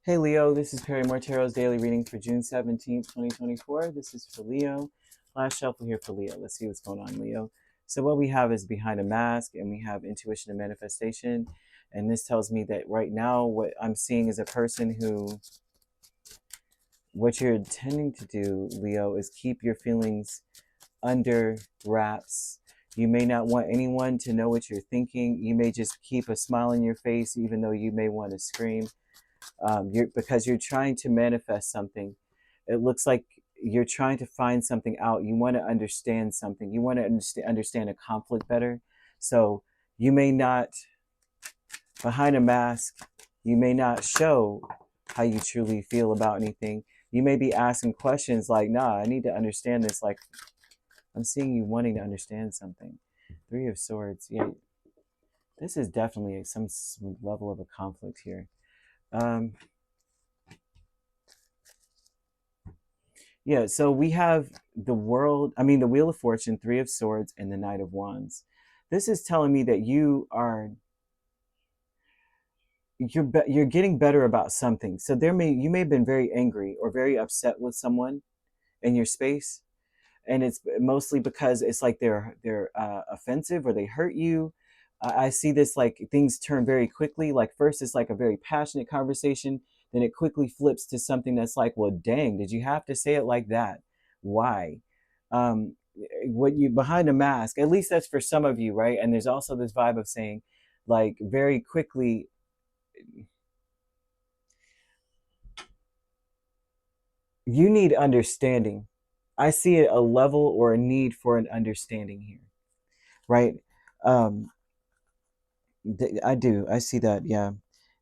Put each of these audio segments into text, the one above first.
Hey Leo, this is Perrymore Tarot's daily reading for June 17th, 2024. This is for Leo. Last shuffle here for Leo. Let's see what's going on, Leo. So what we have is behind a mask, and we have intuition and manifestation. And this tells me that right now what I'm seeing is a person who, what you're intending to do, Leo, is keep your feelings under wraps. You may not want anyone to know what you're thinking. You may just keep a smile on your face, even though you may want to scream. Because you're trying to manifest something. It looks like you're trying to find something out. You want to understand something. You want to understand a conflict better. So you may not, behind a mask, you may not show how you truly feel about anything. You may be asking questions like, nah, I need to understand this. Like, I'm seeing you wanting to understand something. Three of Swords. Yeah, this is definitely some level of a conflict here. Yeah, so we have the Wheel of Fortune, Three of Swords, and the Knight of Wands. This is telling me that you're getting better about something. So you may have been very angry or very upset with someone in your space, and it's mostly because it's like they're offensive or they hurt you. I see this like things turn very quickly. Like first it's like a very passionate conversation, then it quickly flips to something that's like, well, dang, did you have to say it like that? Why? Um, what you behind a mask, at least that's for some of you, right? And there's also this vibe of saying, like, very quickly, you need understanding. I see a level or a need for an understanding here, right? Um, I do. I see that. Yeah.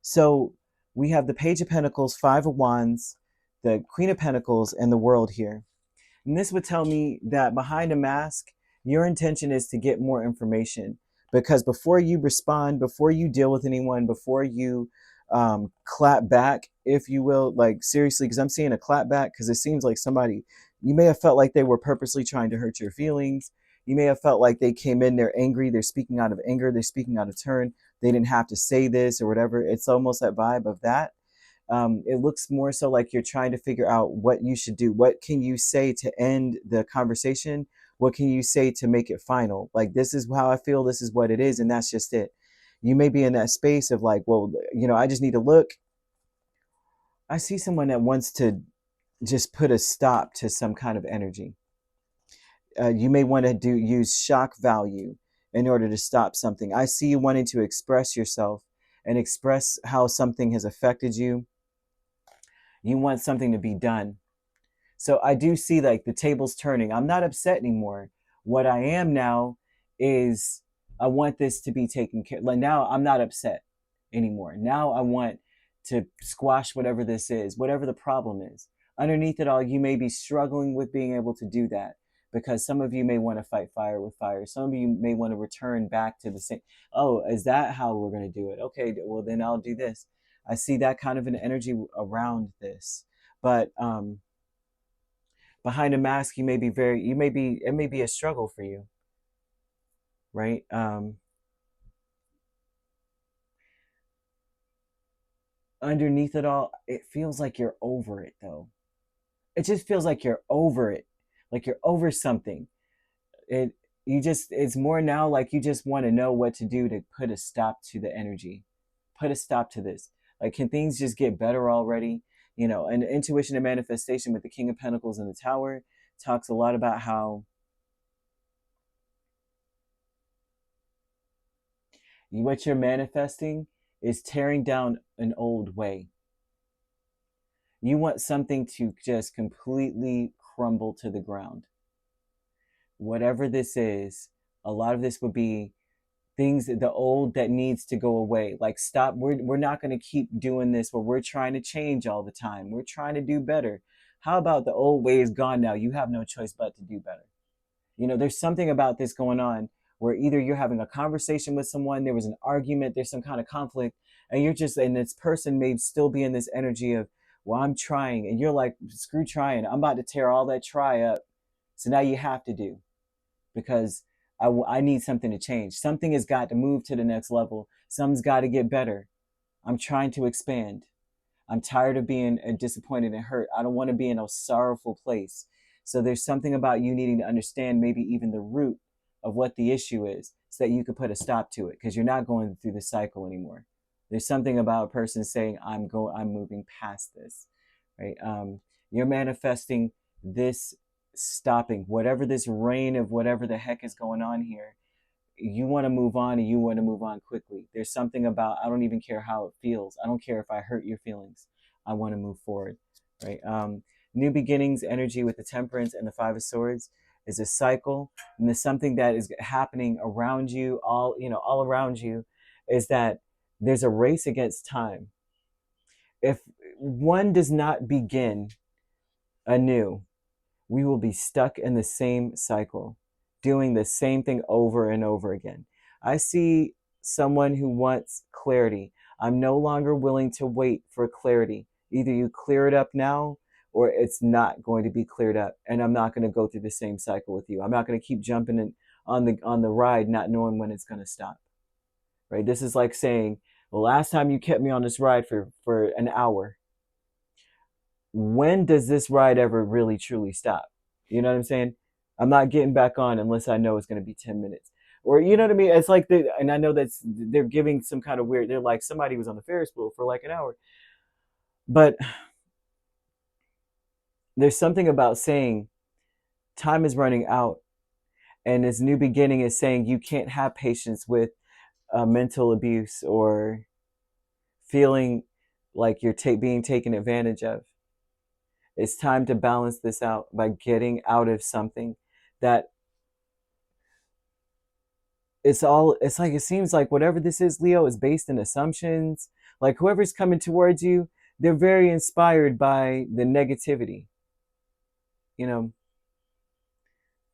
So we have the Page of Pentacles, Five of Wands, the Queen of Pentacles, and the World here. And this would tell me that behind a mask, your intention is to get more information. Because before you respond, before you deal with anyone, before you clap back, if you will, like seriously, because I'm seeing a clap back, because it seems like somebody, you may have felt like they were purposely trying to hurt your feelings. You may have felt like they came in, they're angry, they're speaking out of anger, they're speaking out of turn. They didn't have to say this or whatever. It's almost that vibe of that. It looks more so like you're trying to figure out what you should do. What can you say to end the conversation? What can you say to make it final? Like, this is how I feel. This is what it is. And that's just it. You may be in that space of like, well, I just need to look. I see someone that wants to just put a stop to some kind of energy. You may want to use shock value in order to stop something. I see you wanting to express yourself and express how something has affected you. You want something to be done. So I do see like the tables turning. I'm not upset anymore. What I am now is I want this to be taken care of. Like now I'm not upset anymore. Now I want to squash whatever this is, whatever the problem is. Underneath it all, you may be struggling with being able to do that because some of you may want to fight fire with fire. Some of you may want to return back to the same. Oh, is that how we're going to do it? Okay, well then I'll do this. I see that kind of an energy around this. But behind a mask, it may be a struggle for you, right? Underneath it all, it feels like you're over it though. It just feels like you're over it, like you're over something. It's more now like you just want to know what to do to put a stop to the energy, put a stop to this. Like, can things just get better already? And intuition and manifestation with the King of Pentacles and the Tower talks a lot about how what you're manifesting is tearing down an old way. You want something to just completely crumble to the ground. Whatever this is, a lot of this would be things, the old that needs to go away. Like, stop. We're not going to keep doing this where we're trying to change all the time. We're trying to do better. How about the old way is gone now? You have no choice but to do better. There's something about this going on where either you're having a conversation with someone, there was an argument, there's some kind of conflict, and this person may still be in this energy of, well, I'm trying, and you're like, screw trying, I'm about to tear all that try up. So now you have to do, because I need something to change. Something has got to move to the next level. Something's got to get better. I'm trying to expand. I'm tired of being disappointed and hurt. I don't want to be in a sorrowful place. So there's something about you needing to understand maybe even the root of what the issue is so that you can put a stop to it, because you're not going through the cycle anymore. There's something about a person saying, I'm moving past this, right? You're manifesting this stopping, whatever this reign of whatever the heck is going on here. You want to move on, and you want to move on quickly. There's something about, I don't even care how it feels. I don't care if I hurt your feelings. I want to move forward, right? New beginnings energy with the Temperance and the Five of Swords is a cycle, and there's something that is happening around you, all around you, is that there's a race against time. If one does not begin anew, we will be stuck in the same cycle, doing the same thing over and over again. I see someone who wants clarity. I'm no longer willing to wait for clarity. Either you clear it up now, or it's not going to be cleared up, and I'm not going to go through the same cycle with you. I'm not going to keep jumping in on the ride, not knowing when it's going to stop. Right? This is like saying, the last time you kept me on this ride for an hour, when does this ride ever really truly stop? You know what I'm saying? I'm not getting back on unless I know it's going to be 10 minutes. Or, you know what I mean? It's like, and I know they're giving some kind of weird, they're like, somebody was on the Ferris wheel for like an hour. But there's something about saying time is running out, and this new beginning is saying you can't have patience with mental abuse or feeling like you're being taken advantage of. It's time to balance this out by getting out of something that it's like, it seems like whatever this is, Leo, is based in assumptions. Like whoever's coming towards you, they're very inspired by the negativity. You know,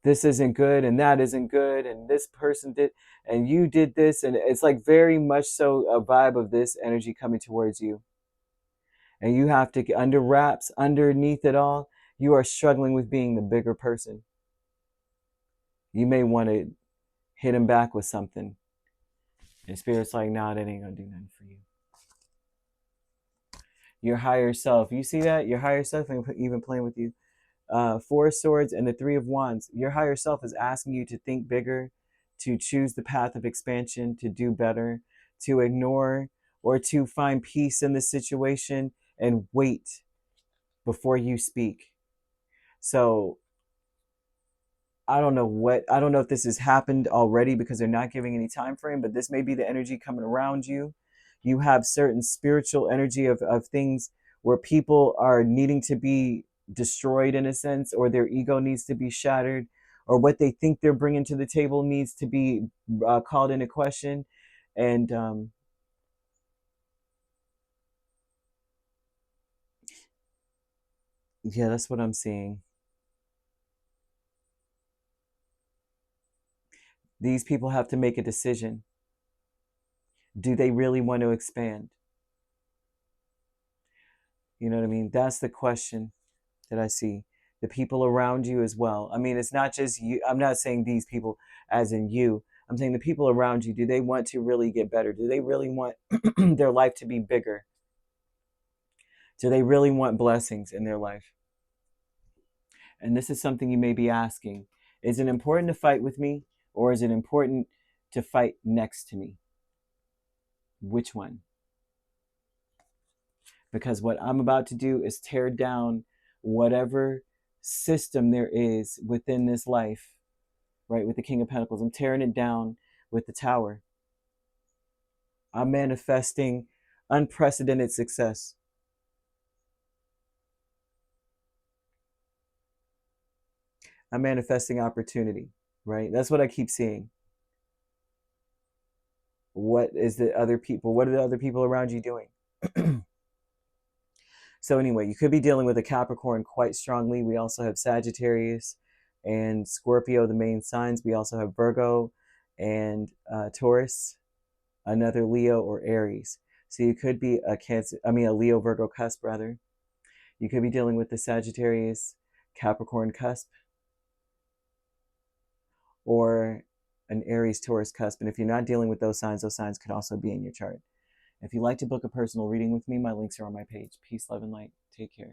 this isn't good and that isn't good and this person did and you did this, and it's like very much so a vibe of this energy coming towards you. And you have to get under wraps, underneath it all, you are struggling with being the bigger person. You may want to hit him back with something. And Spirit's like, nah, that ain't gonna do nothing for you. Your higher self, you see that? Your higher self even playing with you. Four of Swords and the Three of Wands. Your higher self is asking you to think bigger, to choose the path of expansion, to do better, to ignore or to find peace in the situation and wait before you speak. So I don't know if this has happened already because they're not giving any time frame, but this may be the energy coming around you. You have certain spiritual energy of things where people are needing to be destroyed in a sense, or their ego needs to be shattered, or what they think they're bringing to the table needs to be called into question. And yeah, that's what I'm seeing. These people have to make a decision. Do they really want to expand? You know what I mean? That's the question that I see. The people around you as well. I mean, it's not just you. I'm not saying these people as in you. I'm saying the people around you. Do they want to really get better? Do they really want their life to be bigger? Do they really want blessings in their life? And this is something you may be asking. Is it important to fight with me, or is it important to fight next to me? Which one? Because what I'm about to do is tear down whatever system there is within this life, right? With the King of Pentacles, I'm tearing it down with the Tower. I'm manifesting unprecedented success. I'm manifesting opportunity, right? That's what I keep seeing. What are the other people around you doing? So anyway, you could be dealing with a Capricorn quite strongly. We also have Sagittarius and Scorpio, the main signs. We also have Virgo and Taurus, another Leo or Aries. So you could be a Leo Virgo cusp rather. You could be dealing with the Sagittarius Capricorn cusp, or an Aries Taurus cusp. And if you're not dealing with those signs could also be in your chart. If you'd like to book a personal reading with me, my links are on my page. Peace, love, and light. Take care.